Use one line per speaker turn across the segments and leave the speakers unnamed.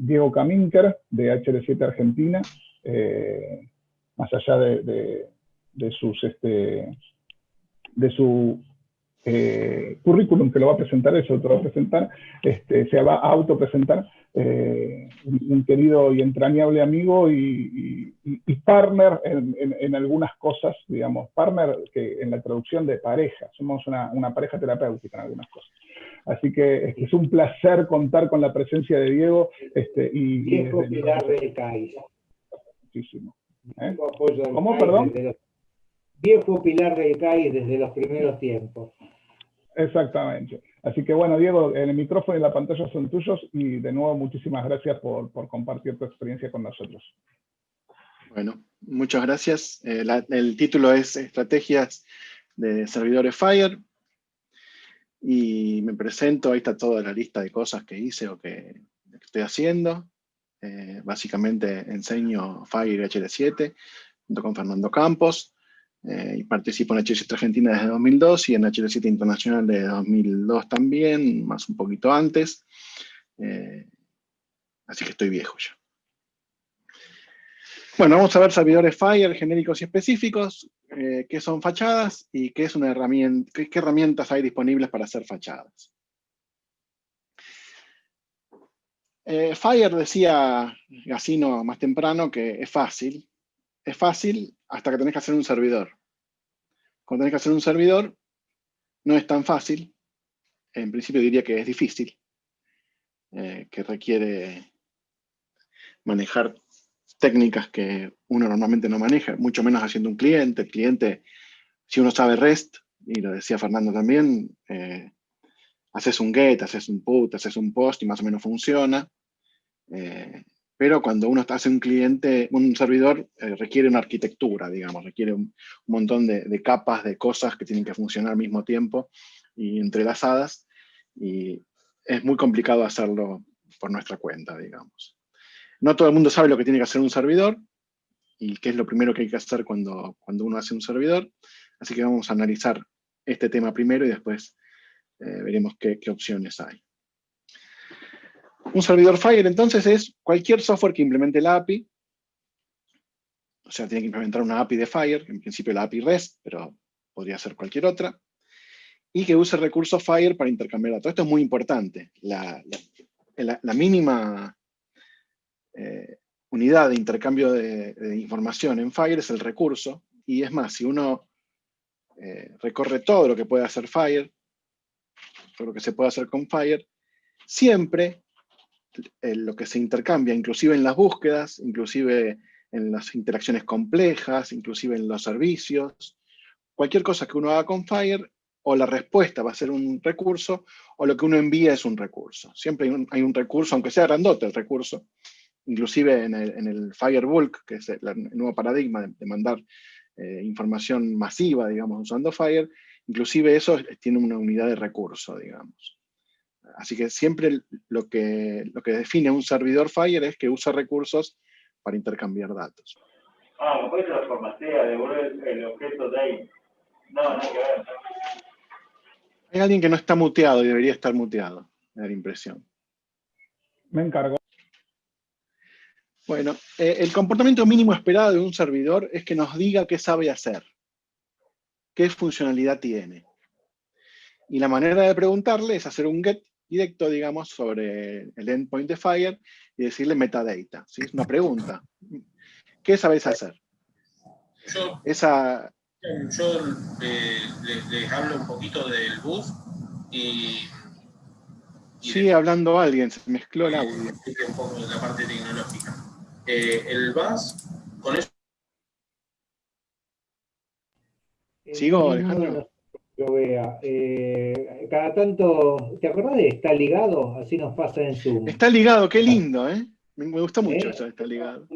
Diego Kaminker, de HL7 Argentina, más allá de su currículum, que lo va a presentar, eso te va a presentar, se va a autopresentar, un querido y entrañable amigo y partner en algunas cosas, digamos, partner que en la traducción de pareja, somos una pareja terapéutica en algunas cosas. Así que es un placer contar con la presencia de Diego.
Viejo pilar del CAIS.
Muchísimo.
¿Cómo, perdón? Viejo pilar del CAIS desde los primeros tiempos.
Exactamente. Así que bueno, Diego, el micrófono y la pantalla son tuyos y de nuevo muchísimas gracias por compartir tu experiencia con nosotros.
Bueno, muchas gracias. El título es Estrategias de servidores FHIR y me presento. Ahí está toda la lista de cosas que hice o que estoy haciendo. Básicamente enseño FHIR y HL7 junto con Fernando Campos. Y participo en HL7 Argentina desde 2002 y en HL7 Internacional desde 2002 también, más un poquito antes. Así que estoy viejo ya. Bueno, vamos a ver servidores FHIR genéricos y específicos, qué son fachadas y qué es una herramienta, qué herramientas hay disponibles para hacer fachadas. FHIR decía Gacino más temprano que es fácil hasta que tenés que hacer un servidor. Cuando tenés que hacer un servidor, no es tan fácil. En principio diría que es difícil, que requiere manejar técnicas que uno normalmente no maneja, mucho menos haciendo un cliente. El cliente, si uno sabe REST, y lo decía Fernando también, haces un GET, haces un PUT, haces un POST y más o menos funciona. Pero cuando uno hace un cliente, un servidor, requiere una arquitectura, digamos, requiere un montón de capas, de cosas que tienen que funcionar al mismo tiempo y entrelazadas, y es muy complicado hacerlo por nuestra cuenta, digamos. No todo el mundo sabe lo que tiene que hacer un servidor y qué es lo primero que hay que hacer cuando uno hace un servidor, así que vamos a analizar este tema primero y después veremos qué opciones hay. Un servidor FHIR, entonces, es cualquier software que implemente la API. O sea, tiene que implementar una API de FHIR, en principio la API REST, pero podría ser cualquier otra. Y que use recursos FHIR para intercambiar datos. Esto es muy importante. La mínima unidad de intercambio de información en FHIR es el recurso. Y es más, si uno recorre todo lo que puede hacer FHIR, todo lo que se puede hacer con FHIR, siempre lo que se intercambia, inclusive en las búsquedas, inclusive en las interacciones complejas, inclusive en los servicios, cualquier cosa que uno haga con FHIR, o la respuesta va a ser un recurso, o lo que uno envía es un recurso. Siempre hay un recurso, aunque sea grandote el recurso, inclusive en el FHIR Bulk, que es el nuevo paradigma de mandar información masiva, digamos, usando FHIR, inclusive eso tiene una unidad de recurso, digamos. Así que siempre lo que define un servidor FHIR es que usa recursos para intercambiar datos.
Después lo formatea, devuelve el objeto de ahí. No, que ver.
Hay alguien que no está muteado y debería estar muteado, me da la impresión.
Me encargo.
Bueno, el comportamiento mínimo esperado de un servidor es que nos diga qué sabe hacer, qué funcionalidad tiene. Y la manera de preguntarle es hacer un GET directo, digamos, sobre el endpoint de FHIR y decirle metadata. ¿Sí? Es una pregunta. ¿Qué sabes hacer?
Yo les hablo un poquito del bus y
sigue hablando alguien, se mezcló el audio.
Explique un poco la parte tecnológica. El bus, con eso...
¿Sigo, Alejandro?
Yo vea. Cada tanto, ¿te acordás de Está Ligado? Así nos pasa en Zoom.
Está ligado, qué lindo, ¿eh? Me gustó mucho eso de Está Ligado.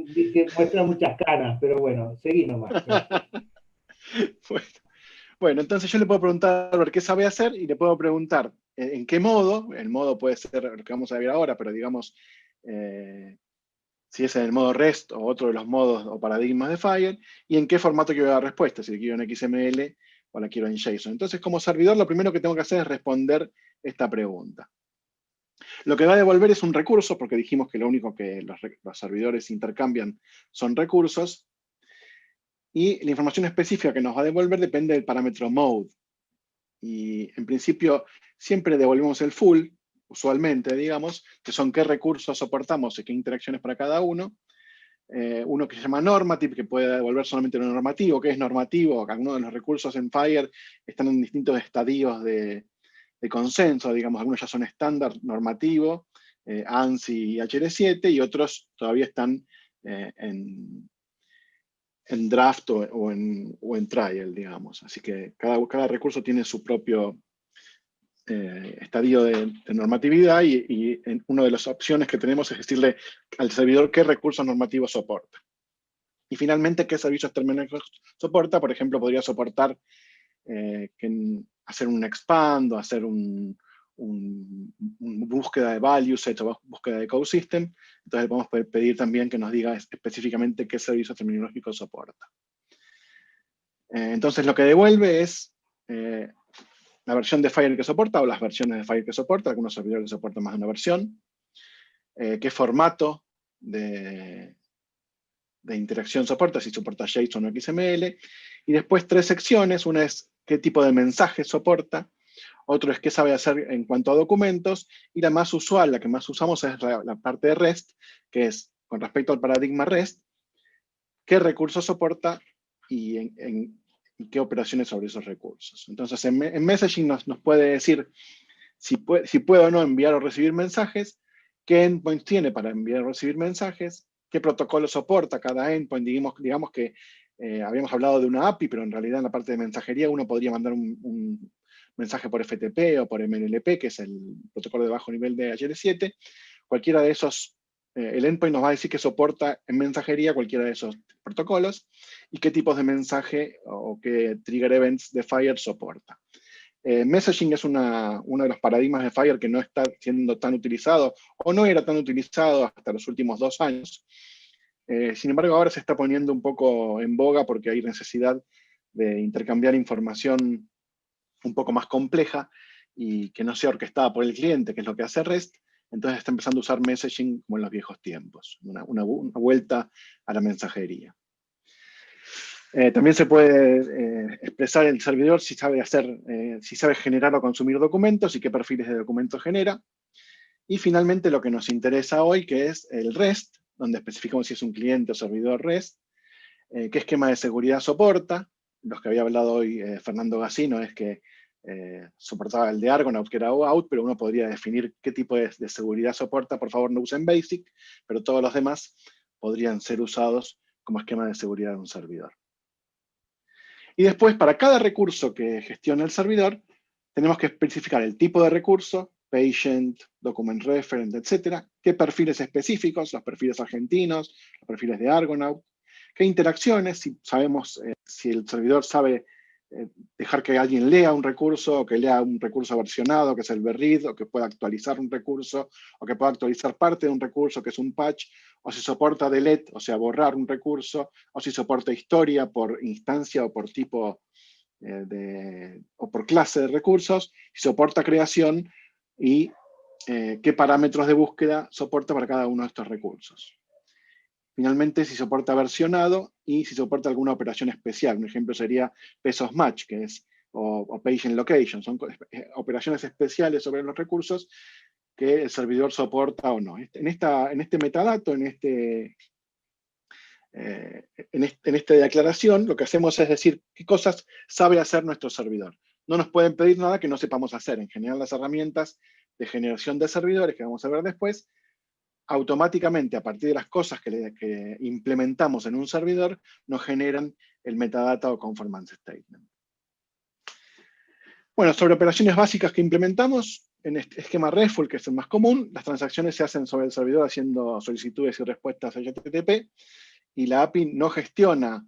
Muestra muchas caras, pero bueno, seguí nomás.
Bueno, entonces yo le puedo preguntar a ver qué sabe hacer y le puedo preguntar en qué modo. El modo puede ser lo que vamos a ver ahora, pero digamos, si es en el modo REST o otro de los modos o paradigmas de FHIR, y en qué formato quiero dar respuesta, si la quiero en XML o la quiero en JSON. Entonces, como servidor, lo primero que tengo que hacer es responder esta pregunta. Lo que va a devolver es un recurso, porque dijimos que lo único que los servidores intercambian son recursos, y la información específica que nos va a devolver depende del parámetro mode. Y en principio siempre devolvemos el full, usualmente, digamos, que son qué recursos soportamos y qué interacciones para cada uno. Uno que se llama normative, que puede devolver solamente lo normativo. ¿Qué es normativo? Algunos de los recursos en Fire están en distintos estadios de consenso, digamos, algunos ya son estándar normativo, ANSI y HL7, y otros todavía están en draft o en trial, digamos. Así que cada recurso tiene su propio estadio de normatividad, y una de las opciones que tenemos es decirle al servidor qué recursos normativos soporta. Y finalmente, qué servicios terminales soporta. Por ejemplo, podría soportar hacer un expand, o hacer un búsqueda de values, o búsqueda de code system. Entonces podemos pedir también que nos diga específicamente qué servicio terminológico soporta. Entonces lo que devuelve es la versión de Fire que soporta, o las versiones de Fire que soporta. Algunos servidores soportan más de una versión. Qué formato de interacción soporta, si soporta JSON o XML. Y después 3 secciones. Una es qué tipo de mensaje soporta. Otro es qué sabe hacer en cuanto a documentos. Y la más usual, la que más usamos, es la parte de REST, que es con respecto al paradigma REST, qué recursos soporta y qué operaciones sobre esos recursos. Entonces, en messaging nos puede decir si puede o no enviar o recibir mensajes, qué endpoints tiene para enviar o recibir mensajes, qué protocolo soporta cada endpoint. Digamos que habíamos hablado de una API, pero en realidad en la parte de mensajería uno podría mandar un mensaje por FTP o por MLP, que es el protocolo de bajo nivel de HL7. Cualquiera de esos, el endpoint nos va a decir que soporta en mensajería cualquiera de esos protocolos, y qué tipos de mensaje o qué trigger events de Fire soporta. Messaging es uno de los paradigmas de Fire que no está siendo tan utilizado, o no era tan utilizado hasta los últimos 2 años. Sin embargo, ahora se está poniendo un poco en boga porque hay necesidad de intercambiar información un poco más compleja y que no sea orquestada por el cliente, que es lo que hace REST. Entonces está empezando a usar messaging como en los viejos tiempos, una vuelta a la mensajería. También se puede expresar el servidor si sabe generar o consumir documentos y qué perfiles de documentos genera. Y finalmente lo que nos interesa hoy, que es el REST, donde especificamos si es un cliente o servidor REST, qué esquema de seguridad soporta. Los que había hablado hoy Fernando Gassino es que soportaba el de Argonaut, que era OAuth, pero uno podría definir qué tipo de seguridad soporta. Por favor, no usen BASIC, pero todos los demás podrían ser usados como esquema de seguridad de un servidor. Y después, para cada recurso que gestiona el servidor, tenemos que especificar el tipo de recurso, patient, document referent, etcétera, qué perfiles específicos, los perfiles argentinos, los perfiles de Argonaut, qué interacciones, si sabemos si el servidor sabe dejar que alguien lea un recurso, o que lea un recurso versionado, que es el read, o que pueda actualizar un recurso, o que pueda actualizar parte de un recurso, que es un patch, o si soporta delete, o sea, borrar un recurso, o si soporta historia por instancia o por tipo o por clase de recursos, si soporta creación, y qué parámetros de búsqueda soporta para cada uno de estos recursos. Finalmente, si soporta versionado y si soporta alguna operación especial. Un ejemplo sería pesos match, que es, o patient location. Son operaciones especiales sobre los recursos que el servidor soporta o no. En este metadato, en esta declaración, lo que hacemos es decir qué cosas sabe hacer nuestro servidor. No nos pueden pedir nada que no sepamos hacer. En general, las herramientas de generación de servidores, que vamos a ver después, automáticamente, a partir de las cosas que implementamos en un servidor, nos generan el metadata o conformance statement. Bueno, sobre operaciones básicas que implementamos, en este esquema RESTful, que es el más común, las transacciones se hacen sobre el servidor haciendo solicitudes y respuestas a HTTP, y la API no gestiona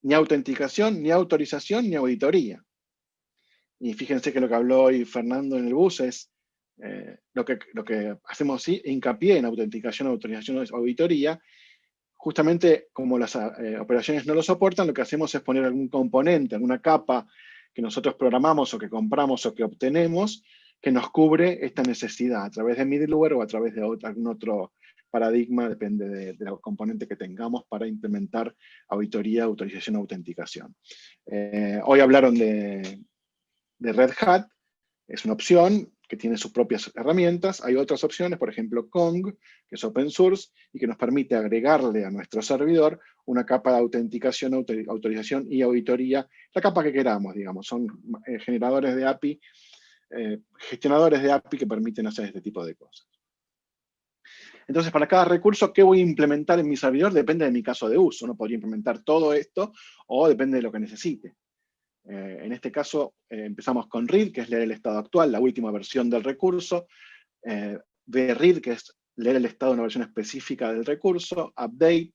ni autenticación, ni autorización, ni auditoría. Y fíjense que lo que habló hoy Fernando en el bus es lo que hacemos hincapié en autenticación, autorización o auditoría. Justamente como las operaciones no lo soportan, lo que hacemos es poner algún componente, alguna capa que nosotros programamos o que compramos o que obtenemos, que nos cubre esta necesidad a través de middleware o a través de algún otro paradigma, depende de la componente que tengamos para implementar auditoría, autorización o autenticación. Hoy hablaron de Red Hat, es una opción que tiene sus propias herramientas. Hay otras opciones, por ejemplo Kong, que es open source y que nos permite agregarle a nuestro servidor una capa de autenticación, autorización y auditoría, la capa que queramos, digamos. Son generadores de API, gestionadores de API que permiten hacer este tipo de cosas. Entonces, para cada recurso, ¿qué voy a implementar en mi servidor? Depende de mi caso de uso. Uno podría implementar todo esto o depende de lo que necesite. En este caso, empezamos con read, que es leer el estado actual, la última versión del recurso. Read, que es leer el estado de una versión específica del recurso. Update,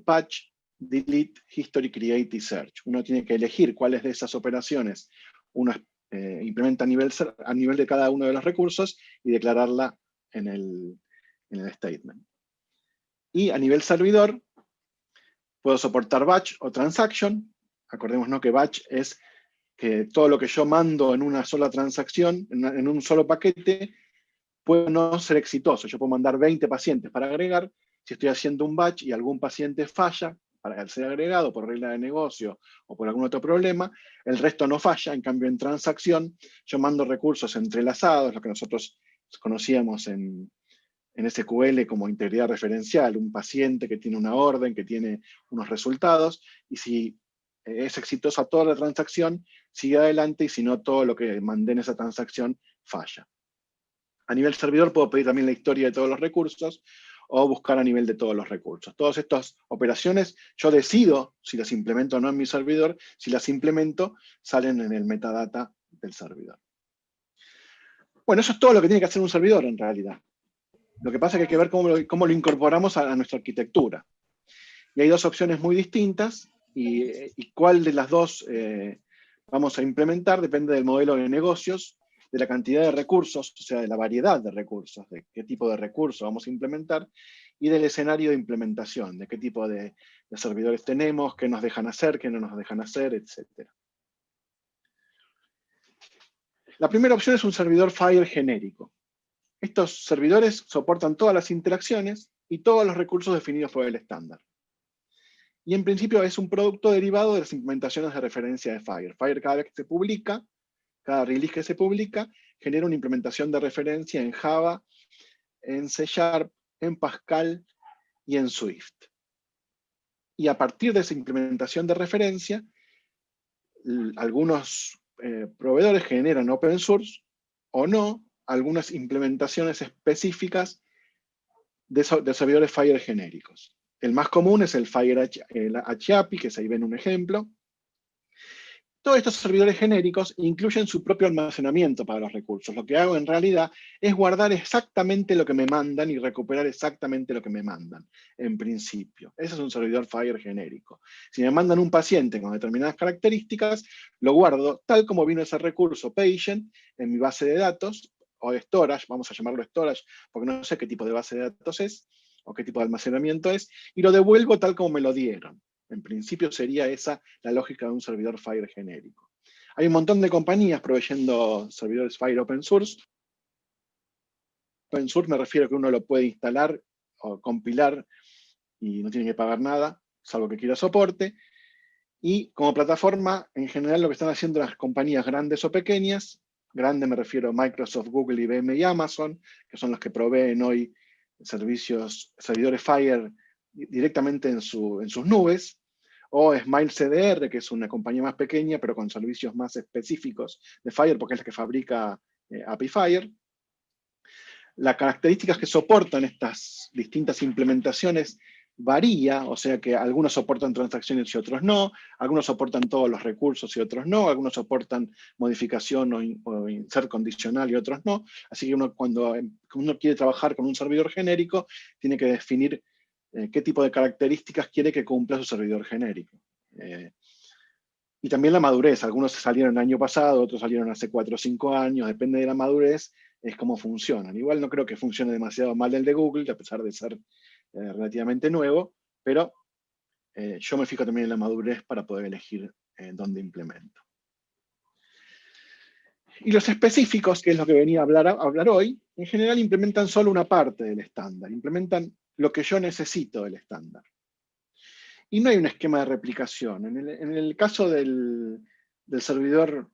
patch, delete, history, create y search. Uno tiene que elegir cuáles de esas operaciones uno implementa a nivel de cada uno de los recursos y declararla en el statement. Y a nivel servidor, puedo soportar batch o transaction. Acordémonos que batch es que todo lo que yo mando en una sola transacción, en un solo paquete, puede no ser exitoso. Yo puedo mandar 20 pacientes para agregar. Si estoy haciendo un batch y algún paciente falla para ser agregado por regla de negocio o por algún otro problema, el resto no falla. En cambio, en transacción, yo mando recursos entrelazados, lo que nosotros conocíamos en SQL como integridad referencial, un paciente que tiene una orden, que tiene unos resultados, y si es exitosa toda la transacción, sigue adelante, y si no, todo lo que mandé en esa transacción falla. A nivel servidor puedo pedir también la historia de todos los recursos, o buscar a nivel de todos los recursos. Todas estas operaciones, yo decido si las implemento o no en mi servidor. Si las implemento, salen en el metadata del servidor. Bueno, eso es todo lo que tiene que hacer un servidor en realidad. Lo que pasa es que hay que ver cómo lo incorporamos a nuestra arquitectura. Y hay dos opciones muy distintas, y cuál de las dos vamos a implementar depende del modelo de negocios, de la cantidad de recursos, o sea, de la variedad de recursos, de qué tipo de recursos vamos a implementar, y del escenario de implementación, de qué tipo de servidores tenemos, qué nos dejan hacer, qué no nos dejan hacer, etc. La primera opción es un servidor FHIR genérico. Estos servidores soportan todas las interacciones y todos los recursos definidos por el estándar. Y en principio es un producto derivado de las implementaciones de referencia de FHIR. FHIR, cada vez que se publica, cada release que se publica, genera una implementación de referencia en Java, en C#, en Pascal y en Swift. Y a partir de esa implementación de referencia, algunos proveedores generan open source o no algunas implementaciones específicas de servidores FHIR genéricos. El más común es el FHIR HAPI, que ahí ven un ejemplo. Todos estos servidores genéricos incluyen su propio almacenamiento para los recursos. Lo que hago en realidad es guardar exactamente lo que me mandan y recuperar exactamente lo que me mandan, en principio. Ese es un servidor FHIR genérico. Si me mandan un paciente con determinadas características, lo guardo tal como vino ese recurso patient en mi base de datos, o storage, vamos a llamarlo storage, porque no sé qué tipo de base de datos es, o qué tipo de almacenamiento es, y lo devuelvo tal como me lo dieron. En principio sería esa la lógica de un servidor FHIR genérico. Hay un montón de compañías proveyendo servidores FHIR open source. Open source me refiero a que uno lo puede instalar o compilar y no tiene que pagar nada, salvo que quiera soporte. Y como plataforma, en general lo que están haciendo las compañías grandes o pequeñas, grande me refiero a Microsoft, Google, IBM y Amazon, que son los que proveen hoy servidores FHIR directamente en sus nubes, o SmileCDR, que es una compañía más pequeña, pero con servicios más específicos de FHIR, porque es la que fabrica API FHIR. Las características que soportan estas distintas implementaciones varía, o sea que algunos soportan transacciones y otros no, algunos soportan todos los recursos y otros no, algunos soportan modificación o insert condicional y otros no. Así que cuando uno quiere trabajar con un servidor genérico, tiene que definir qué tipo de características quiere que cumpla su servidor genérico. Y también la madurez. Algunos salieron el año pasado, otros salieron hace 4 o 5 años, depende de la madurez, es cómo funcionan. Igual no creo que funcione demasiado mal el de Google, a pesar de ser relativamente nuevo, pero yo me fijo también en la madurez para poder elegir dónde implemento. Y los específicos, que es lo que venía a hablar hoy, en general implementan solo una parte del estándar, implementan lo que yo necesito del estándar. Y no hay un esquema de replicación. En el caso del servidor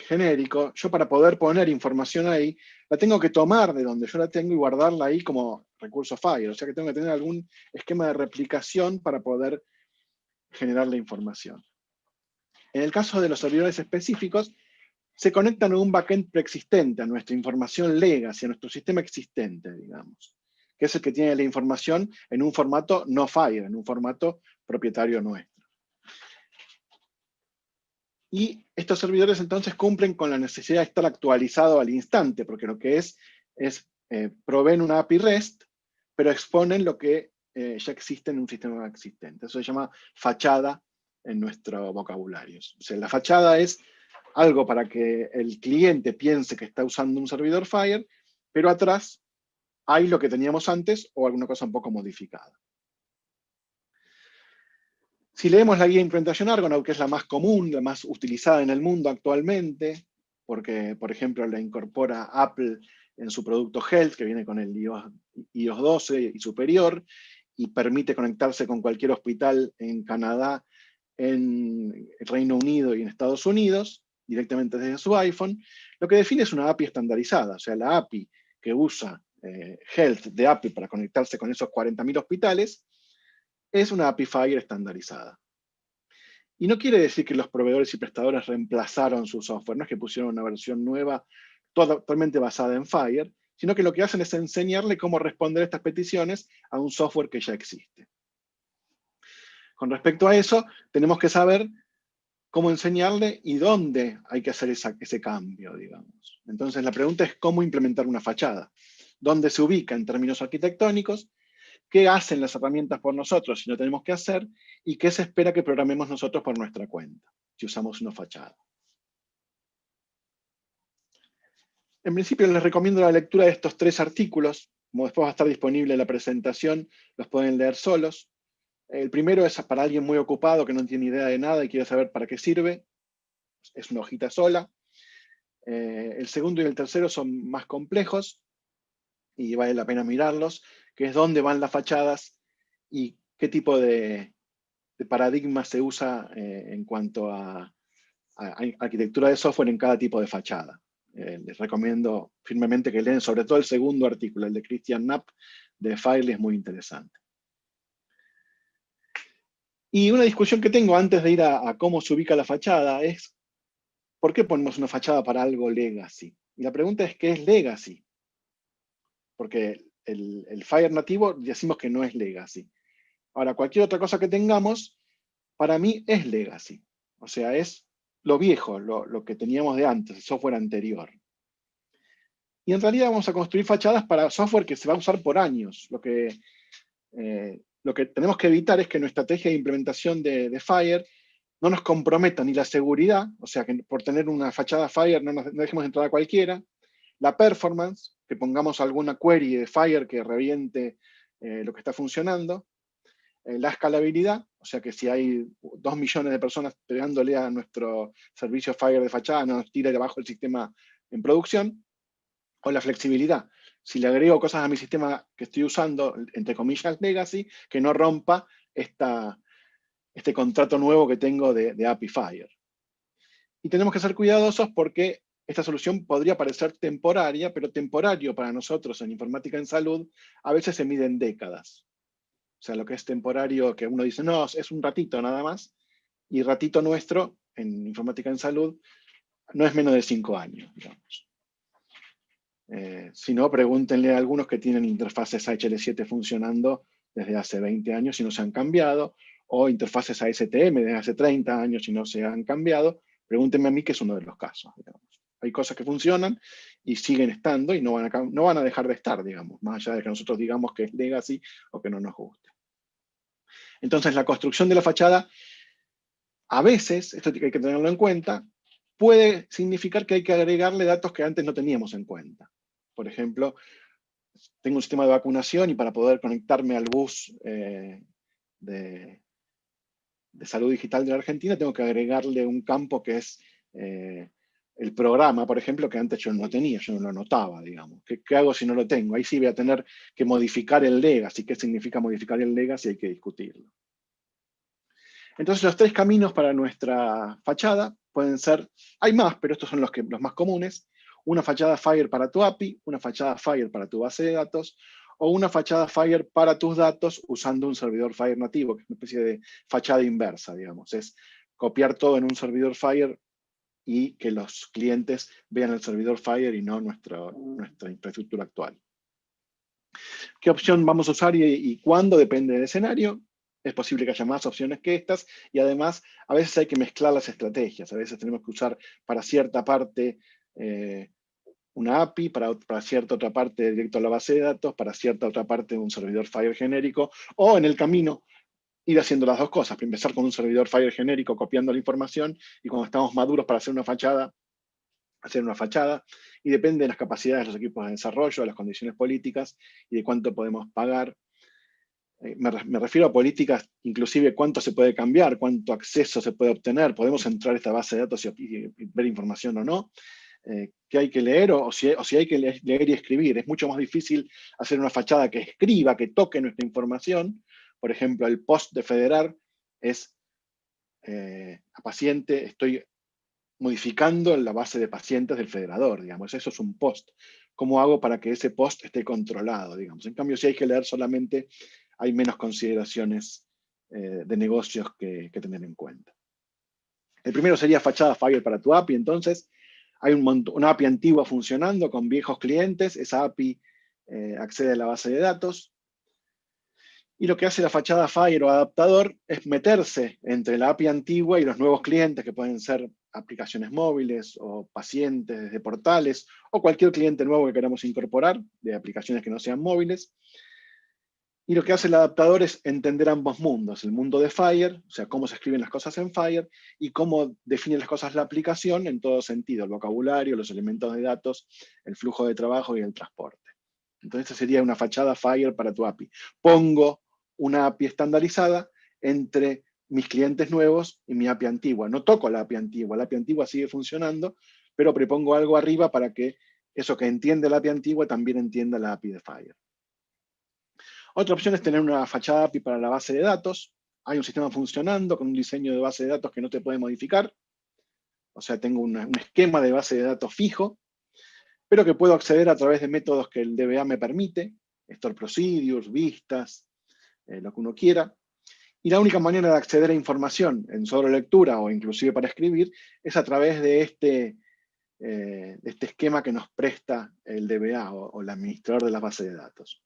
genérico, yo para poder poner información ahí, la tengo que tomar de donde yo la tengo y guardarla ahí como recurso Fire. O sea que tengo que tener algún esquema de replicación para poder generar la información. En el caso de los servidores específicos, se conectan a un backend preexistente, a nuestra información legacy, a nuestro sistema existente, digamos, que es el que tiene la información en un formato no Fire, en un formato propietario nuestro. Y estos servidores entonces cumplen con la necesidad de estar actualizado al instante, porque lo que proveen una API REST, pero exponen lo que ya existe en un sistema existente. Eso se llama fachada en nuestro vocabulario. O sea, la fachada es algo para que el cliente piense que está usando un servidor Fire, pero atrás hay lo que teníamos antes o alguna cosa un poco modificada. Si leemos la guía de implementación Argonaut, que es la más común, la más utilizada en el mundo actualmente, porque, por ejemplo, la incorpora Apple en su producto Health, que viene con el iOS 12 y superior, y permite conectarse con cualquier hospital en Canadá, en Reino Unido y en Estados Unidos, directamente desde su iPhone, lo que define es una API estandarizada. O sea, la API que usa Health de Apple para conectarse con esos 40.000 hospitales es una API Fire estandarizada. Y no quiere decir que los proveedores y prestadores reemplazaron su software, no es que pusieron una versión nueva totalmente basada en Fire, sino que lo que hacen es enseñarle cómo responder estas peticiones a un software que ya existe. Con respecto a eso, tenemos que saber cómo enseñarle y dónde hay que hacer ese cambio, digamos. Entonces la pregunta es cómo implementar una fachada. ¿Dónde se ubica en términos arquitectónicos? ¿Qué hacen las herramientas por nosotros si no tenemos que hacer? ¿Y qué se espera que programemos nosotros por nuestra cuenta si usamos una fachada? En principio les recomiendo la lectura de estos 3 artículos. Como después va a estar disponible en la presentación, los pueden leer solos. El primero es para alguien muy ocupado que no tiene idea de nada y quiere saber para qué sirve. Es una hojita sola. El segundo y el tercero son más complejos y vale la pena mirarlos, que es dónde van las fachadas y qué tipo de paradigma se usa en cuanto a arquitectura de software en cada tipo de fachada. Les recomiendo firmemente que leen sobre todo el segundo artículo, el de Christian Knapp de File, es muy interesante. Y una discusión que tengo antes de ir a cómo se ubica la fachada es ¿por qué ponemos una fachada para algo legacy? Y la pregunta es ¿qué es legacy? Porque el Fire nativo decimos que no es legacy. Ahora, cualquier otra cosa que tengamos, para mí es legacy. O sea, es lo viejo, lo que teníamos de antes, el software anterior. Y en realidad vamos a construir fachadas para software que se va a usar por años. Lo que tenemos que evitar es que nuestra estrategia de implementación de Fire no nos comprometa ni la seguridad, o sea, que por tener una fachada Fire no dejemos entrar a cualquiera, la performance, que pongamos alguna query de Fire que reviente lo que está funcionando, la escalabilidad, o sea que si hay 2 millones de personas pegándole a nuestro servicio Fire de fachada, no nos tire debajo el sistema en producción, o la flexibilidad. Si le agrego cosas a mi sistema que estoy usando, entre comillas, legacy, que no rompa este contrato nuevo que tengo de API Fire. Y tenemos que ser cuidadosos porque esta solución podría parecer temporaria, pero temporario para nosotros en informática en salud a veces se mide en décadas. O sea, lo que es temporario, que uno dice, no, es un ratito nada más, y ratito nuestro en informática en salud no es menos de 5 años, digamos. Si no, pregúntenle a algunos que tienen interfaces HL7 funcionando desde hace 20 años y no se han cambiado, o interfaces ASTM desde hace 30 años y no se han cambiado. Pregúntenme a mí, que es uno de los casos, digamos. Hay cosas que funcionan y siguen estando y no van a dejar de estar, digamos, más allá de que nosotros digamos que es legacy o que no nos guste. Entonces, la construcción de la fachada, a veces, esto hay que tenerlo en cuenta, puede significar que hay que agregarle datos que antes no teníamos en cuenta. Por ejemplo, tengo un sistema de vacunación y para poder conectarme al bus de salud digital de la Argentina tengo que agregarle un campo que es el programa, por ejemplo, que antes yo no tenía, yo no lo notaba, digamos. ¿Qué hago si no lo tengo? Ahí sí voy a tener que modificar el legacy. ¿Qué significa modificar el legacy? Hay que discutirlo. Entonces, los 3 caminos para nuestra fachada pueden ser, hay más, pero estos son los más comunes: una fachada Fire para tu API, una fachada Fire para tu base de datos, o una fachada Fire para tus datos usando un servidor Fire nativo, que es una especie de fachada inversa, digamos. Es copiar todo en un servidor Fire y que los clientes vean el servidor Fire y no nuestra infraestructura actual. ¿Qué opción vamos a usar y cuándo? Depende del escenario. Es posible que haya más opciones que estas, y además a veces hay que mezclar las estrategias. A veces tenemos que usar para cierta parte una API, para cierta otra parte directo a la base de datos, para cierta otra parte un servidor Fire genérico, o en el camino ir haciendo las dos cosas: empezar con un servidor Fire genérico copiando la información, y cuando estamos maduros para hacer una fachada, y depende de las capacidades de los equipos de desarrollo, de las condiciones políticas y de cuánto podemos pagar. Me refiero a políticas, inclusive cuánto se puede cambiar, cuánto acceso se puede obtener, podemos entrar a esta base de datos y ver información o no, qué hay que leer o si hay que leer y escribir. Es mucho más difícil hacer una fachada que escriba, que toque nuestra información. Por ejemplo, el post de federar es a paciente, estoy modificando la base de pacientes del federador, digamos. Eso es un post. ¿Cómo hago para que ese post esté controlado, digamos? En cambio, si hay que leer solamente, hay menos consideraciones de negocios que tener en cuenta. El primero sería fachada Fire para tu API. Entonces, hay una API antigua funcionando con viejos clientes. Esa API accede a la base de datos. Y lo que hace la fachada Fire o adaptador es meterse entre la API antigua y los nuevos clientes, que pueden ser aplicaciones móviles o pacientes de portales o cualquier cliente nuevo que queramos incorporar de aplicaciones que no sean móviles. Y lo que hace el adaptador es entender ambos mundos: el mundo de Fire, o sea, cómo se escriben las cosas en Fire, y cómo define las cosas la aplicación en todo sentido: el vocabulario, los elementos de datos, el flujo de trabajo y el transporte. Entonces, esta sería una fachada Fire para tu API. Pongo una API estandarizada entre mis clientes nuevos y mi API antigua. No toco la API antigua sigue funcionando, pero prepongo algo arriba para que eso que entiende la API antigua también entienda la API de Fire. Otra opción es tener una fachada API para la base de datos. Hay un sistema funcionando con un diseño de base de datos que no te puede modificar. O sea, tengo un esquema de base de datos fijo, pero que puedo acceder a través de métodos que el DBA me permite: store procedures, vistas, lo que uno quiera. Y la única manera de acceder a información en solo lectura o inclusive para escribir es a través de este esquema que nos presta el DBA o el administrador de la base de datos.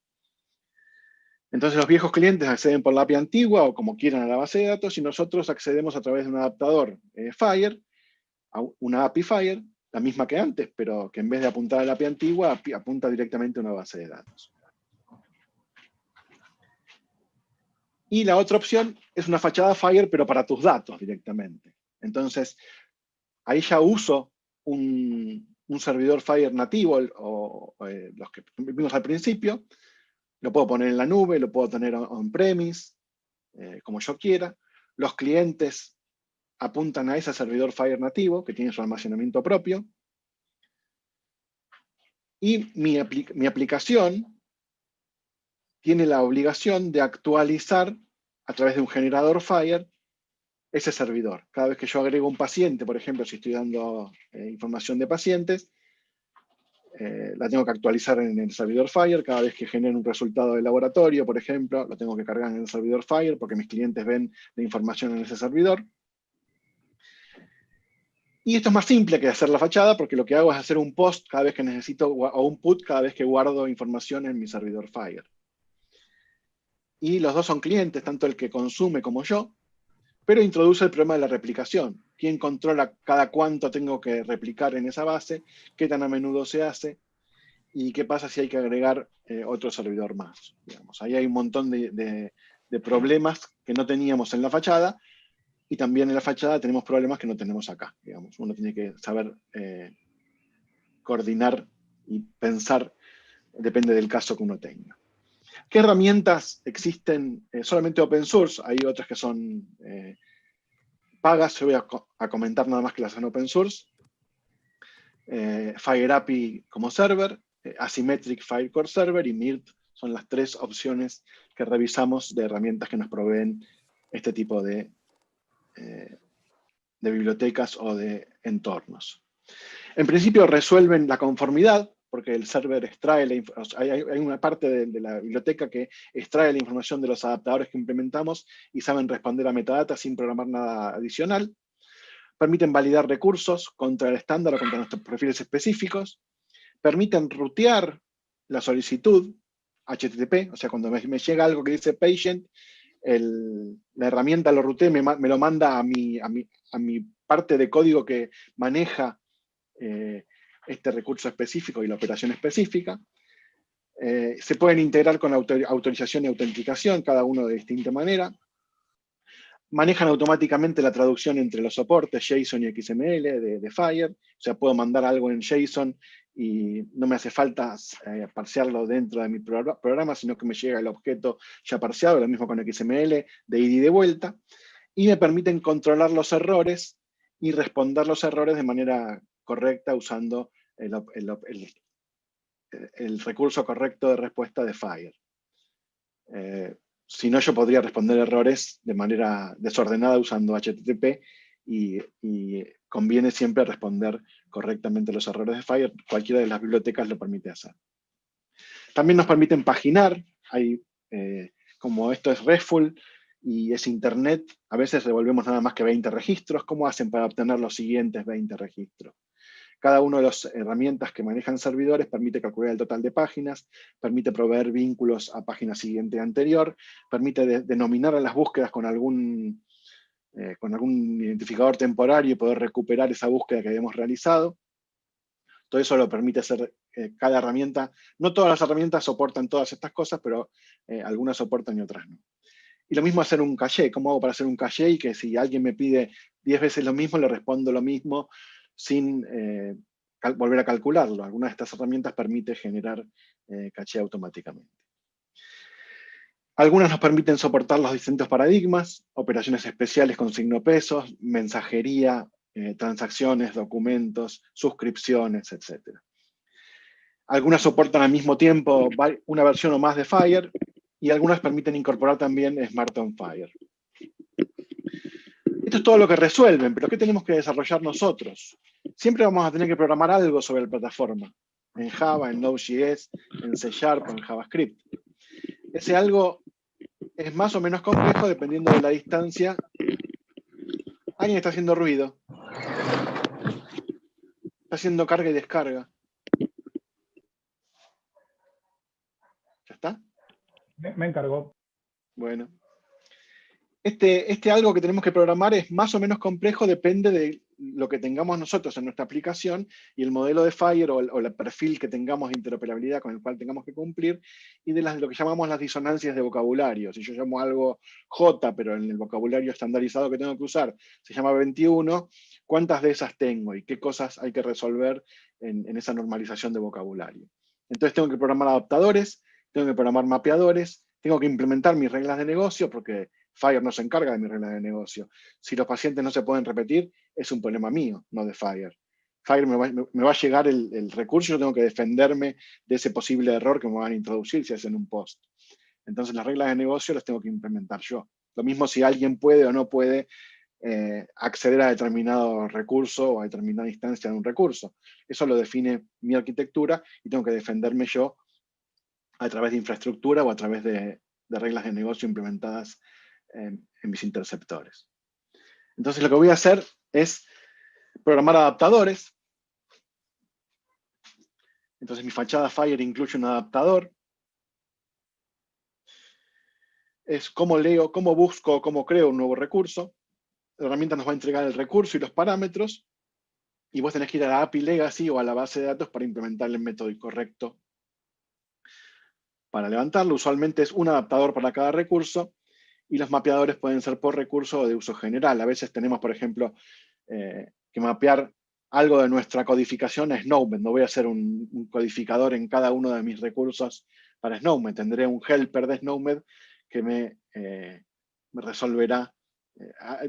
Entonces, los viejos clientes acceden por la API antigua o como quieran a la base de datos, y nosotros accedemos a través de un adaptador Fire, a una API Fire, la misma que antes, pero que en vez de apuntar a la API antigua, apunta directamente a una base de datos. Y la otra opción es una fachada Fire, pero para tus datos directamente. Entonces, ahí ya uso un servidor Fire nativo, los que vimos al principio. Lo puedo poner en la nube, lo puedo tener on-premise, como yo quiera. Los clientes apuntan a ese servidor Fire nativo, que tiene su almacenamiento propio. Y mi aplicación tiene la obligación de actualizar a través de un generador Fire ese servidor. Cada vez que yo agrego un paciente, por ejemplo, si estoy dando información de pacientes, la tengo que actualizar en el servidor Fire. Cada vez que genero un resultado de laboratorio, por ejemplo, lo tengo que cargar en el servidor Fire porque mis clientes ven la información en ese servidor. Y esto es más simple que hacer la fachada, porque lo que hago es hacer un post cada vez que necesito, o un put cada vez que guardo información en mi servidor Fire. Y los dos son clientes, tanto el que consume como yo, pero introduce el problema de la replicación. ¿Quién controla cada cuánto tengo que replicar en esa base? ¿Qué tan a menudo se hace? ¿Y qué pasa si hay que agregar otro servidor más? Digamos, ahí hay un montón de problemas que no teníamos en la fachada, y también en la fachada tenemos problemas que no tenemos acá. Digamos. Uno tiene que saber coordinar y pensar, depende del caso que uno tenga. ¿Qué herramientas existen? Solamente open source. Hay otras que son pagas. Yo voy a comentar nada más que las en open source. FireAPI como server, Asymmetric Firecore Server y MIRT son las 3 opciones que revisamos de herramientas que nos proveen este tipo de bibliotecas o de entornos. En principio resuelven la conformidad, porque el server extrae, hay una parte de la biblioteca que extrae la información de los adaptadores que implementamos y saben responder a metadata sin programar nada adicional. Permiten validar recursos contra el estándar o contra nuestros perfiles específicos. Permiten rutear la solicitud HTTP, o sea, cuando me llega algo que dice patient, la herramienta lo rutea y me lo manda a mi parte de código que maneja este recurso específico y la operación específica. Se pueden integrar con autorización y autenticación, cada uno de distinta manera. Manejan automáticamente la traducción entre los soportes JSON y XML de Fire. O sea, puedo mandar algo en JSON y no me hace falta parsearlo dentro de mi programa, sino que me llega el objeto ya parseado, lo mismo con XML, de ida y de vuelta. Y me permiten controlar los errores y responder los errores de manera correcta usando el recurso correcto de respuesta de Fire. Si no, yo podría responder errores de manera desordenada usando HTTP y conviene siempre responder correctamente los errores de Fire. Cualquiera de las bibliotecas lo permite hacer. También nos permiten paginar. Como esto es RESTful y es Internet, a veces devolvemos nada más que 20 registros. ¿Cómo hacen para obtener los siguientes 20 registros? Cada una de las herramientas que manejan servidores permite calcular el total de páginas, permite proveer vínculos a página siguiente y anterior, permite denominar a las búsquedas con algún identificador temporario y poder recuperar esa búsqueda que habíamos realizado. Todo eso lo permite hacer cada herramienta. No todas las herramientas soportan todas estas cosas, pero algunas soportan y otras no. Y lo mismo hacer un caché. ¿Cómo hago para hacer un caché? Y que si alguien me pide 10 veces lo mismo, le respondo lo mismo, sin volver a calcularlo. Algunas de estas herramientas permiten generar caché automáticamente. Algunas nos permiten soportar los distintos paradigmas, operaciones especiales con signo pesos, mensajería, transacciones, documentos, suscripciones, etc. Algunas soportan al mismo tiempo una versión o más de Fire y algunas permiten incorporar también Smart on Fire. Esto es todo lo que resuelven, pero ¿qué tenemos que desarrollar nosotros? Siempre vamos a tener que programar algo sobre la plataforma, en Java, en Node.js, en C# o en JavaScript. Ese algo es más o menos complejo dependiendo de la distancia. Alguien está haciendo ruido. Está haciendo carga y descarga. ¿Ya está?
Me encargó.
Bueno. Este algo que tenemos que programar es más o menos complejo, depende de lo que tengamos nosotros en nuestra aplicación y el modelo de Fire o el perfil que tengamos de interoperabilidad con el cual tengamos que cumplir y de lo que llamamos las disonancias de vocabulario. Si yo llamo algo J, pero en el vocabulario estandarizado que tengo que usar se llama 21, ¿cuántas de esas tengo y qué cosas hay que resolver en esa normalización de vocabulario? Entonces tengo que programar adaptadores, tengo que programar mapeadores, tengo que implementar mis reglas de negocio porque Fire no se encarga de mis reglas de negocio. Si los pacientes no se pueden repetir, es un problema mío, no de Fire. Fire me va a llegar el recurso y yo tengo que defenderme de ese posible error que me van a introducir si hacen un post. Entonces las reglas de negocio las tengo que implementar yo. Lo mismo si alguien puede o no puede acceder a determinado recurso o a determinada instancia de un recurso. Eso lo define mi arquitectura y tengo que defenderme yo a través de infraestructura o a través de reglas de negocio implementadas en mis interceptores. Entonces lo que voy a hacer es programar adaptadores. Entonces mi fachada Fire incluye un adaptador. Es cómo leo, cómo busco, cómo creo un nuevo recurso. La herramienta nos va a entregar el recurso y los parámetros. Y vos tenés que ir a la API Legacy o a la base de datos para implementar el método correcto para levantarlo. Usualmente es un adaptador para cada recurso. Y los mapeadores pueden ser por recurso o de uso general. A veces tenemos, por ejemplo, que mapear algo de nuestra codificación a Snowmed. No voy a hacer un codificador en cada uno de mis recursos para Snowmed. Tendré un helper de Snowmed que me resolverá.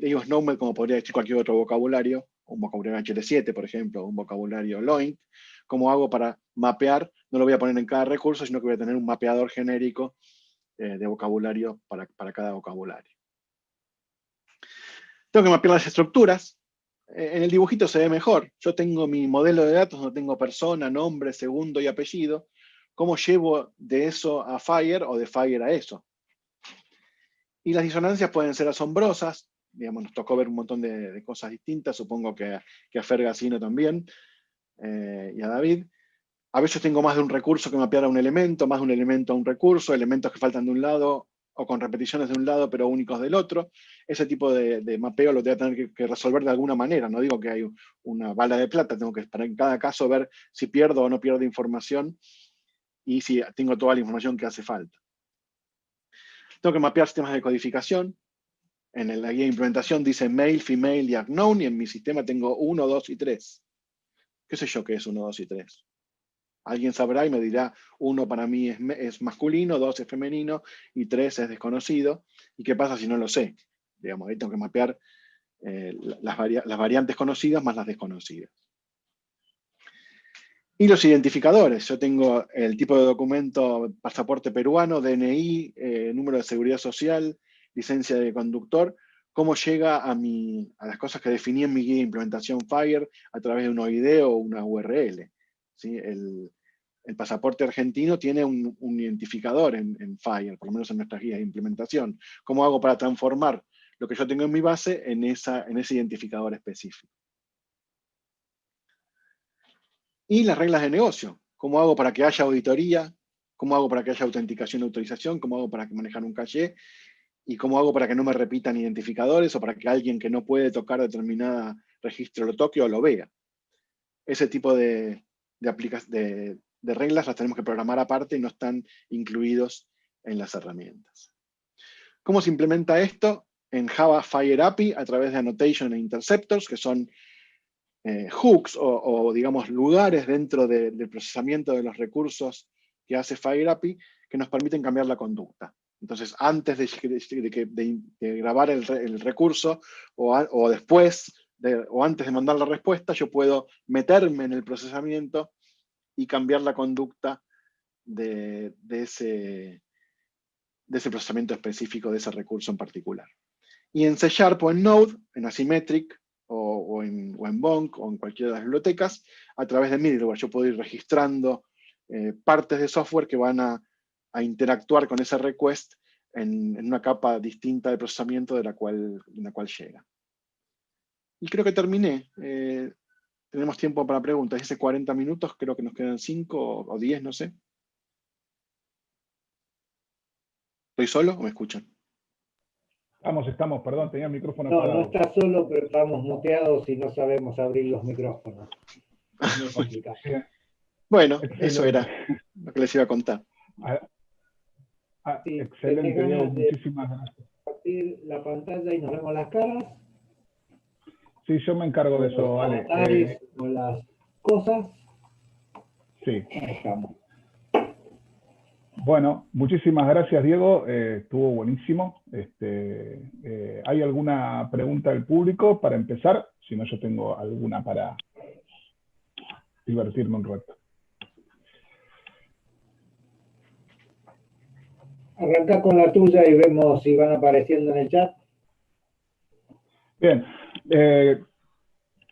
Digo Snowmed como podría decir cualquier otro vocabulario, un vocabulario HL7, por ejemplo, un vocabulario LOINC. ¿Cómo hago para mapear? No lo voy a poner en cada recurso, sino que voy a tener un mapeador genérico de vocabulario para cada vocabulario. Tengo que mapear las estructuras. En el dibujito se ve mejor. Yo tengo mi modelo de datos donde tengo persona, nombre, segundo y apellido. ¿Cómo llevo de eso a Fire o de Fire a eso? Y las disonancias pueden ser asombrosas. Digamos, nos tocó ver un montón de cosas distintas. Supongo que a Fer Gassino también y a David. A veces tengo más de un recurso que mapear a un elemento, más de un elemento a un recurso, elementos que faltan de un lado o con repeticiones de un lado pero únicos del otro. Ese tipo de mapeo lo voy a tener que resolver de alguna manera. No digo que hay una bala de plata, tengo que para en cada caso ver si pierdo o no pierdo información y si tengo toda la información que hace falta. Tengo que mapear sistemas de codificación. En la guía de implementación dice male, female y unknown, y en mi sistema tengo 1, 2 y 3. ¿Qué sé yo qué es 1, 2 y 3? Alguien sabrá y me dirá, 1 para mí es masculino, 2 es femenino y 3 es desconocido. ¿Y qué pasa si no lo sé? Digamos, ahí tengo que mapear las variantes conocidas más las desconocidas. Y los identificadores. Yo tengo el tipo de documento, pasaporte peruano, DNI, número de seguridad social, licencia de conductor. ¿Cómo llega a las cosas que definí en mi guía de implementación Fire a través de un OID o una URL? ¿Sí? El pasaporte argentino tiene un identificador en Fire, por lo menos en nuestras guías de implementación. ¿Cómo hago para transformar lo que yo tengo en mi base en ese identificador específico? Y las reglas de negocio. ¿Cómo hago para que haya auditoría? ¿Cómo hago para que haya autenticación y autorización? ¿Cómo hago para que manejar un caché? ¿Y cómo hago para que no me repitan identificadores o para que alguien que no puede tocar determinada registro lo toque o lo vea? Ese tipo de reglas las tenemos que programar aparte y no están incluidos en las herramientas. ¿Cómo se implementa esto? En Java Fire API a través de annotation e interceptors, que son hooks o digamos lugares dentro del procesamiento de los recursos que hace Fire API que nos permiten cambiar la conducta. Entonces, antes de grabar el recurso o después o antes de mandar la respuesta, yo puedo meterme en el procesamiento y cambiar la conducta de ese procesamiento específico de ese recurso en particular. Y en C# o en Node, en Asymmetric, o en Bonk, o en cualquiera de las bibliotecas, a través de middleware yo puedo ir registrando partes de software que van a interactuar con ese request en una capa distinta de procesamiento de la cual llega. Y creo que terminé. Tenemos tiempo para preguntas. Dice 40 minutos, creo que nos quedan 5 o 10, no sé. ¿Estoy solo o me escuchan?
Estamos, perdón, tenía el micrófono
No,
apagado.
no estás solo, pero estamos muteados y no sabemos abrir los micrófonos. Es muy complicado.
Bueno,
Excelente.
eso era lo que les iba a contar.
Sí,
Excelente,
¿tenés
Diego,
ganas de
muchísimas gracias.
compartir la pantalla y nos vemos las caras?
Sí, yo me encargo de eso,
Los
vale.
avatares o las cosas.
Sí.
Ahí estamos.
Bueno, muchísimas gracias, Diego. Estuvo buenísimo. ¿Hay alguna pregunta del público para empezar? Si no, yo tengo alguna para divertirme un rato.
Arranca con la tuya y vemos si van apareciendo en el chat.
Bien.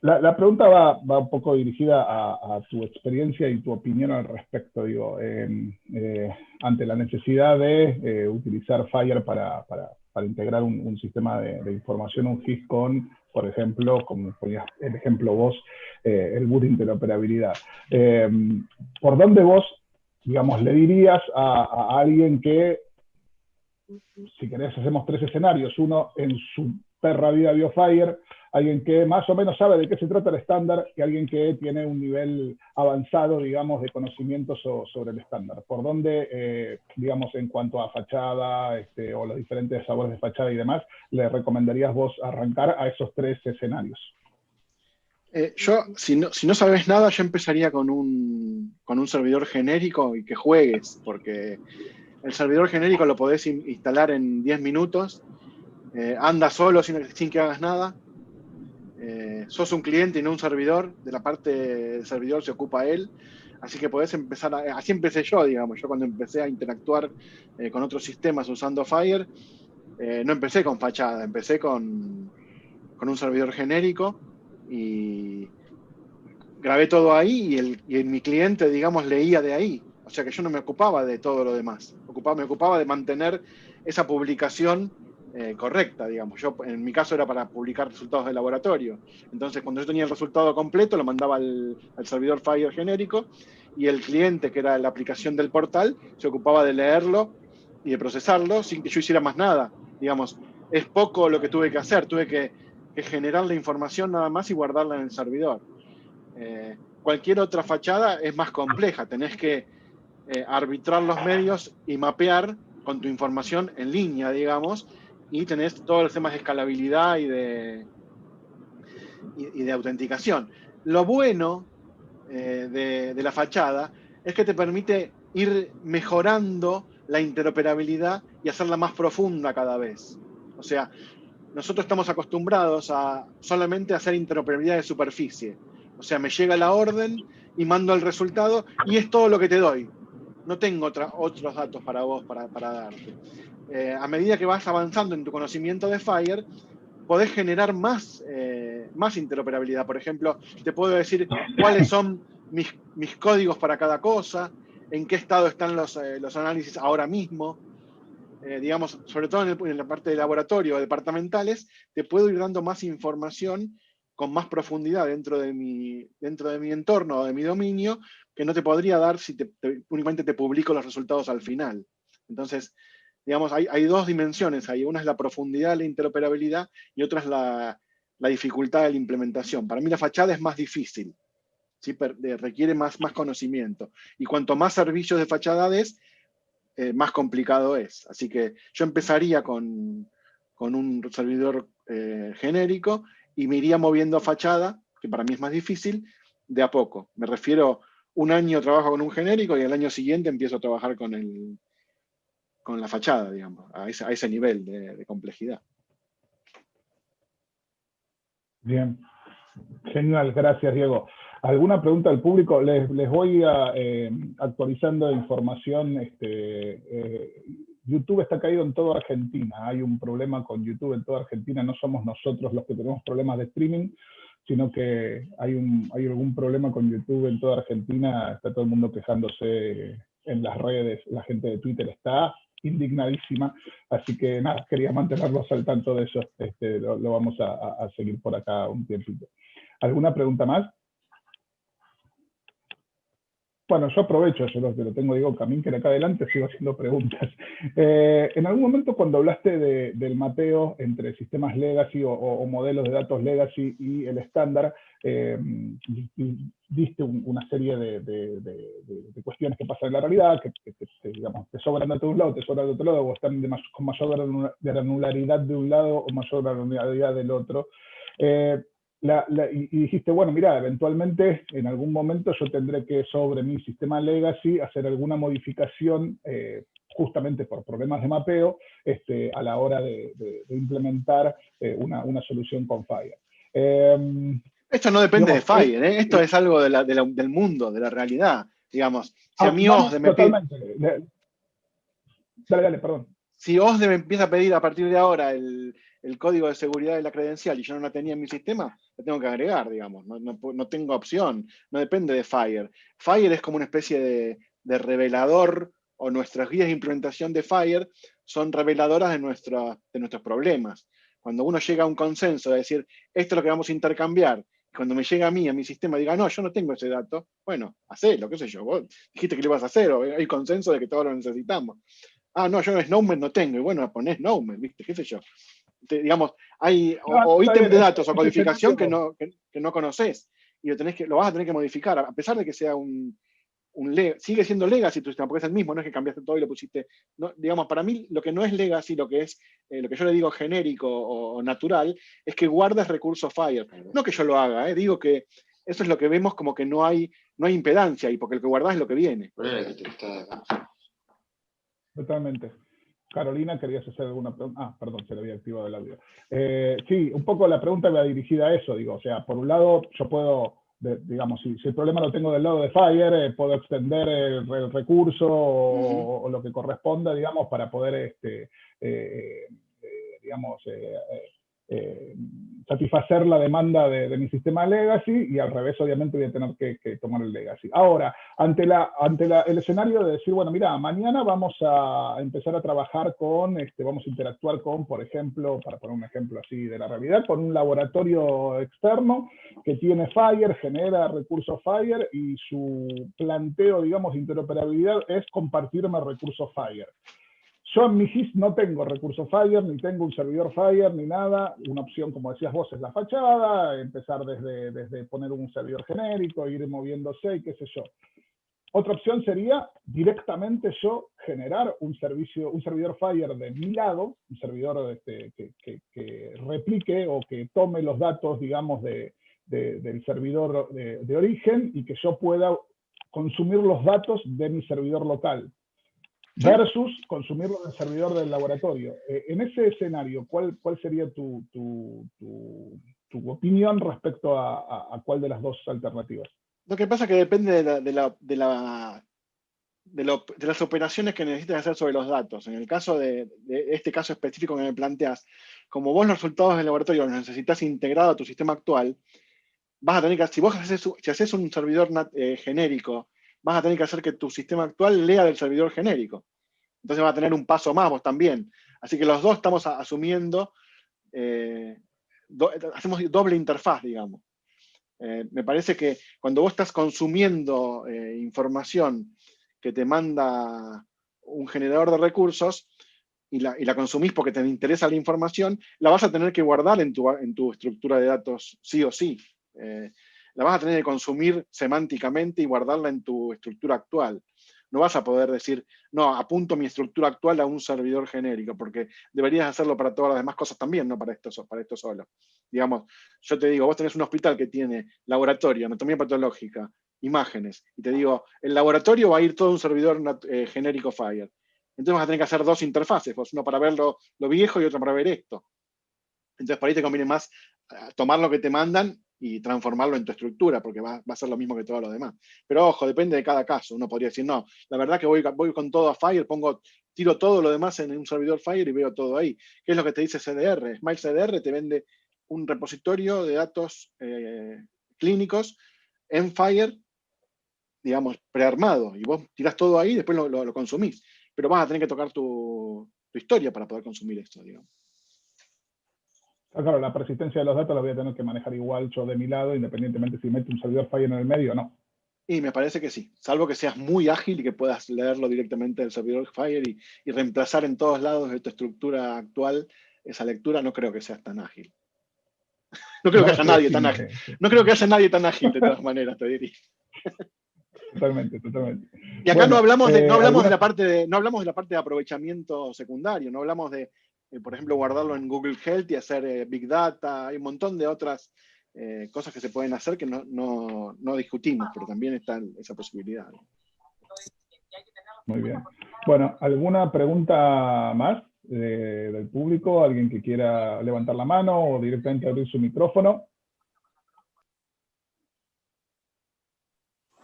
La pregunta va un poco dirigida a tu experiencia y tu opinión al respecto, digo, ante la necesidad de utilizar Fire para integrar un sistema de información, un GIS con, por ejemplo, como ponías el ejemplo vos, el boot de interoperabilidad. ¿Por dónde vos, digamos, le dirías a alguien que, si querés, hacemos 3 escenarios, uno en su perra vida vio Fire, alguien que más o menos sabe de qué se trata el estándar y alguien que tiene un nivel avanzado, digamos, de conocimiento sobre el estándar? ¿Por dónde, digamos, en cuanto a fachada o los diferentes sabores de fachada y demás, le recomendarías vos arrancar a esos 3 escenarios?
Yo, si no sabes nada, yo empezaría con un servidor genérico y que juegues, porque el servidor genérico lo podés instalar en 10 minutos, anda solo sin que hagas nada. sos un cliente y no un servidor, de la parte del servidor se ocupa él, así que podés empezar, así empecé yo, digamos, yo cuando empecé a interactuar con otros sistemas usando Fire, no empecé con fachada, empecé con un servidor genérico y grabé todo ahí y mi cliente, digamos, leía de ahí. O sea que yo no me ocupaba de todo lo demás. Me ocupaba de mantener esa publicación correcta, digamos. Yo, en mi caso, era para publicar resultados de laboratorio. Entonces, cuando yo tenía el resultado completo, lo mandaba al servidor Fire genérico y el cliente, que era la aplicación del portal, se ocupaba de leerlo y de procesarlo sin que yo hiciera más nada. Digamos, es poco lo que tuve que hacer. Tuve que generar la información nada más y guardarla en el servidor. Cualquier otra fachada es más compleja. Tenés que arbitrar los medios y mapear con tu información en línea, digamos, y tenés todos los temas de escalabilidad y de autenticación. Lo bueno de la fachada es que te permite ir mejorando la interoperabilidad y hacerla más profunda cada vez. O sea, nosotros estamos acostumbrados a solamente hacer interoperabilidad de superficie. O sea, me llega la orden y mando el resultado y es todo lo que te doy. No tengo otros datos para vos para darte. A medida que vas avanzando en tu conocimiento de Fire, podés generar más interoperabilidad. Por ejemplo, te puedo decir cuáles son mis códigos para cada cosa, en qué estado están los análisis ahora mismo. Digamos, sobre todo en la parte de laboratorio o departamentales, te puedo ir dando más información con más profundidad dentro de mi entorno o de mi dominio, que no te podría dar si únicamente te publico los resultados al final. Entonces, digamos, hay dos dimensiones ahí. Una es la profundidad de la interoperabilidad y otra es la dificultad de la implementación. Para mí la fachada es más difícil, ¿sí? Requiere más conocimiento. Y cuanto más servicios de fachada des, más complicado es. Así que yo empezaría con un servidor genérico y me iría moviendo a fachada, que para mí es más difícil, de a poco. Me refiero, un año trabajo con un genérico y el año siguiente empiezo a trabajar con la fachada, digamos, a ese nivel de complejidad.
Bien, genial, gracias Diego. ¿Alguna pregunta del público? Les voy actualizando información. YouTube está caído en toda Argentina. Hay un problema con YouTube en toda Argentina. No somos nosotros los que tenemos problemas de streaming, sino que hay algún problema con YouTube en toda Argentina. Está todo el mundo quejándose en las redes. La gente de Twitter está indignadísima. Así que nada, quería mantenerlos al tanto de eso. Lo vamos a seguir por acá un tiempito. ¿Alguna pregunta más? Bueno, yo aprovecho, yo lo tengo, digo, Camín, que acá adelante sigo haciendo preguntas. En algún momento cuando hablaste del mapeo entre sistemas legacy o modelos de datos legacy y el estándar, diste una serie de cuestiones que pasan en la realidad, que digamos, te sobran de un lado, te sobran de otro lado, o están con mayor granularidad de un lado o mayor granularidad del otro. Y dijiste, bueno, mira, eventualmente en algún momento yo tendré que sobre mi sistema legacy hacer alguna modificación justamente por problemas de mapeo a la hora de implementar una solución con Fire.
Esto no depende de Fire, ¿eh? Esto es algo del mundo, de la realidad, digamos. Si a mí OSDE me pide...
Dale, perdón.
Si OSDE me empieza a pedir a partir de ahora el código de seguridad de la credencial y yo no la tenía en mi sistema, la tengo que agregar, digamos. No tengo opción, no depende de Fire. Fire es como una especie de revelador, o nuestras guías de implementación de Fire son reveladoras de nuestros problemas. Cuando uno llega a un consenso de decir, esto es lo que vamos a intercambiar, y cuando me llega a mi sistema, diga, no, yo no tengo ese dato, bueno, hacelo, qué sé yo, vos dijiste que lo ibas a hacer, o hay consenso de que todos lo necesitamos. Ah, no, yo Snowman no tengo, y bueno, ponés Snowman, ¿viste? ¿Qué sé yo? Digamos, hay o ítem de datos o codificación que no conoces, y lo vas a tener que modificar, a pesar de que sea sigue siendo legacy tu sistema, porque es el mismo, no es que cambiaste todo y lo pusiste. No, digamos, para mí, lo que no es legacy, lo que es lo que yo le digo genérico o natural, es que guardes recursos Fire. No que yo lo haga, digo que eso es lo que vemos como que no hay impedancia ahí, porque lo que guardás es lo que viene.
Totalmente. Carolina, ¿querías hacer alguna pregunta? Ah, perdón, se le había activado el audio. Sí, un poco la pregunta va dirigida a eso, digo, o sea, por un lado yo puedo, digamos, si el problema lo tengo del lado de Fire, puedo extender el recurso o lo que corresponda, digamos, para poder, digamos, satisfacer la demanda de mi sistema legacy, y al revés, obviamente, voy a tener que tomar el legacy. Ahora, ante el escenario de decir, bueno, mira, mañana vamos a empezar a trabajar con, vamos a interactuar con, por ejemplo, para poner un ejemplo así de la realidad, con un laboratorio externo que tiene Fire, genera recursos Fire, y su planteo, digamos, de interoperabilidad es compartirme recursos Fire. Yo en mi GIS no tengo recursos Fire, ni tengo un servidor Fire, ni nada. Una opción, como decías vos, es la fachada, empezar desde poner un servidor genérico, ir moviéndose y qué sé yo. Otra opción sería directamente yo generar un servidor Fire de mi lado, un servidor que replique o que tome los datos, digamos, del servidor de origen, y que yo pueda consumir los datos de mi servidor local, versus consumirlo del servidor del laboratorio. En ese escenario, ¿cuál sería tu opinión respecto a cuál de las dos alternativas?
Lo que pasa es que depende de las operaciones que necesitas hacer sobre los datos. En el caso de este caso específico que me planteas, como vos los resultados del laboratorio los necesitas integrado a tu sistema actual, vas a tener que, si haces un servidor genérico, vas a tener que hacer que tu sistema actual lea del servidor genérico. Entonces va a tener un paso más vos también. Así que los dos estamos asumiendo, hacemos doble interfaz, digamos. Me parece que cuando vos estás consumiendo información que te manda un generador de recursos y la consumís porque te interesa la información, la vas a tener que guardar en tu estructura de datos sí o sí. La vas a tener que consumir semánticamente y guardarla en tu estructura actual. No vas a poder decir, no, apunto mi estructura actual a un servidor genérico, porque deberías hacerlo para todas las demás cosas también, no para esto solo. Digamos, yo te digo, vos tenés un hospital que tiene laboratorio, anatomía patológica, imágenes, y te digo, el laboratorio va a ir todo a un servidor genérico Fire. Entonces vas a tener que hacer dos interfaces, pues uno para ver lo viejo y otro para ver esto. Entonces por ahí te conviene más tomar lo que te mandan y transformarlo en tu estructura, porque va a ser lo mismo que todo lo demás. Pero ojo, depende de cada caso. Uno podría decir, no, la verdad que voy con todo a Fire, tiro todo lo demás en un servidor Fire y veo todo ahí. ¿Qué es lo que te dice CDR? Smile CDR te vende un repositorio de datos clínicos en Fire, digamos, prearmado, y vos tirás todo ahí y después lo consumís. Pero vas a tener que tocar tu historia para poder consumir esto, digamos.
Claro, la persistencia de los datos la voy a tener que manejar igual yo de mi lado, independientemente si meto un servidor Fire en el medio o no.
Y me parece que sí, salvo que seas muy ágil y que puedas leerlo directamente del servidor Fire y reemplazar en todos lados de tu estructura actual esa lectura, no creo que seas tan ágil. No creo que haya nadie tan ágil. No creo que haya nadie tan ágil, de todas maneras, te diría.
Totalmente.
Y acá no hablamos de la parte de aprovechamiento secundario, no hablamos de, por ejemplo, guardarlo en Google Health y hacer Big Data. Hay un montón de otras cosas que se pueden hacer que no discutimos, pero también está esa posibilidad.
Muy bien. Bueno, ¿alguna pregunta más del público? ¿Alguien que quiera levantar la mano o directamente abrir su micrófono?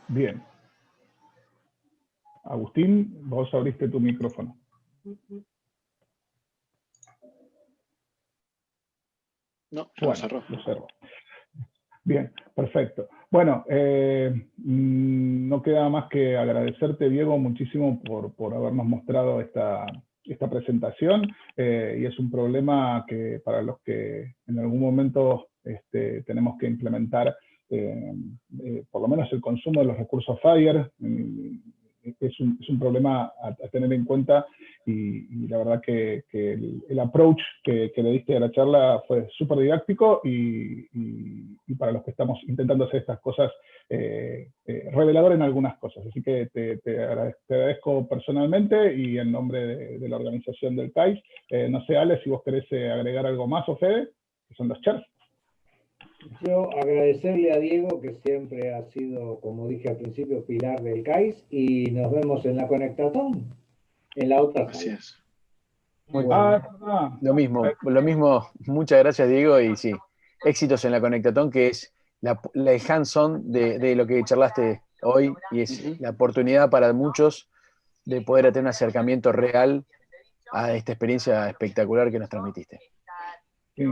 Bien. Agustín, vos abriste tu micrófono.
No,
bueno, lo cerró. Bien, perfecto. Bueno, no queda más que agradecerte, Diego, muchísimo por habernos mostrado esta presentación, y es un problema que para los que en algún momento tenemos que implementar por lo menos el consumo de los recursos Fire, es un problema a tener en cuenta, y la verdad que el approach que le diste a la charla fue súper didáctico, y para los que estamos intentando hacer estas cosas, revelador en algunas cosas. Así que te agradezco personalmente y en nombre de la organización del CAIS. No sé, Ale, si vos querés agregar algo más, o Fede, que son los chats.
Yo agradecerle a Diego, que siempre ha sido, como dije al principio, pilar del CAIS, y nos vemos en la Conectatón, en la otra sala.
Así es.
Lo mismo. Muchas gracias, Diego, y sí, éxitos en la Conectatón, que es el hands-on de lo que charlaste hoy, y es la oportunidad para muchos de poder tener un acercamiento real a esta experiencia espectacular que nos transmitiste.
Sí.